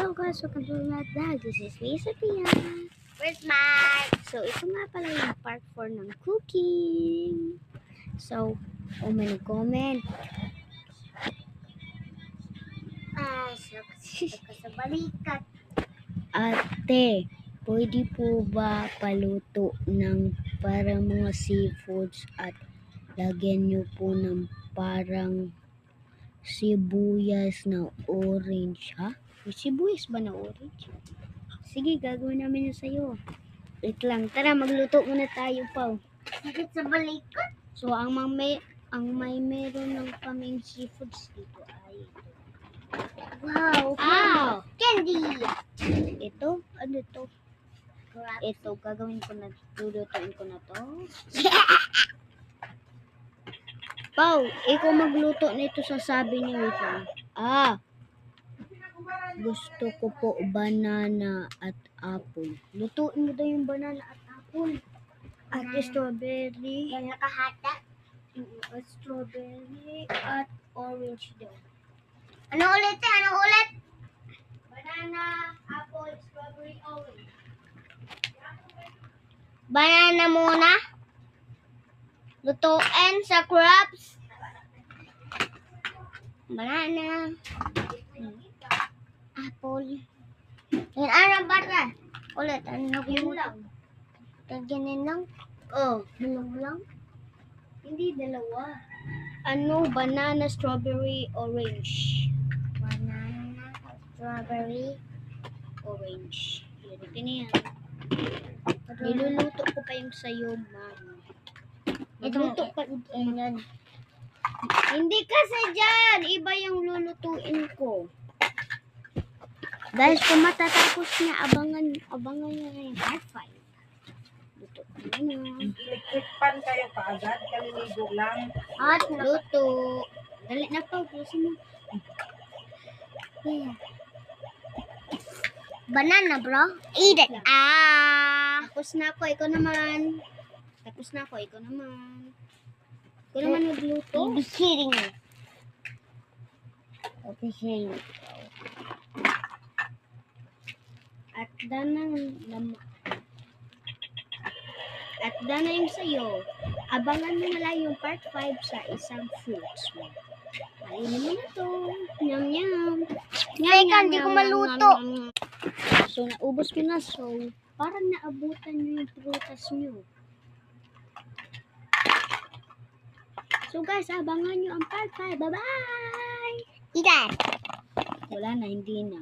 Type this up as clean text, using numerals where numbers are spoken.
Hello guys, welcome to my vlog. This is me, Sophia. Where's Mike? So, ito nga pala yung part 4 ng cooking. So, may nag-comment. Sa balikat. Ate, pwede po ba paluto ng parang mga seafoods at lagyan nyo po ng parang sibuyas na orange, ha? May sibuyas ba na orange? Sige, gagawin namin yun sa'yo. Wait lang, tara magluto muna tayo, Pao. Sakit sa balikat. So, ang may meron ng kaming seafoods dito ay ito. Wow! Ow! Candy! Ito? Ano ito? Ito, gagawin ko na, lulutuin ko na to. Pao, ikaw magluto nito sa sabi niyo ito. Gusto ko po banana at apple. Lutuin mo daw yung banana at apple. At strawberry. Yan nakahata. At strawberry at orange daw. Ano ulit? Ano ulit? Banana, apple, strawberry, orange. Banana muna. Lutuin sa crabs. Banana. Apple. Yan, ano ba ito? Ulit, ano yung lang? Ganyan lang? Dalawa lang? Hindi, dalawa. Ano? Banana, strawberry, orange. Banana, strawberry, orange. Ito na yan. Niluluto ko pa yung sayo, ma'am. Niluluto pa yan. Hindi kasi dyan. Iba yung lulutuin ko. Guys, kung matatapos niya, abangan niya yung part 5. Luto ko na. Electric pan kayo kaagad, kaliligo lang. At luto. Dali na pa, pusin mo. Yeah. Banana, bro. Eat it. Tapos na ako, ikaw naman. Ikaw naman magluto. I'll be kidding you. At dana yung sayo. Abangan mo na lang yung part 5 sa isang fruits mo. Kainin mo na to. Nyam nyam. Teka, hindi ko maluto. So, naubos ko na. So, parang naabutan nyo yung prutas nyo. So, guys, abangan nyo ang part 5. Bye-bye! Ikan. Wala na, hindi na.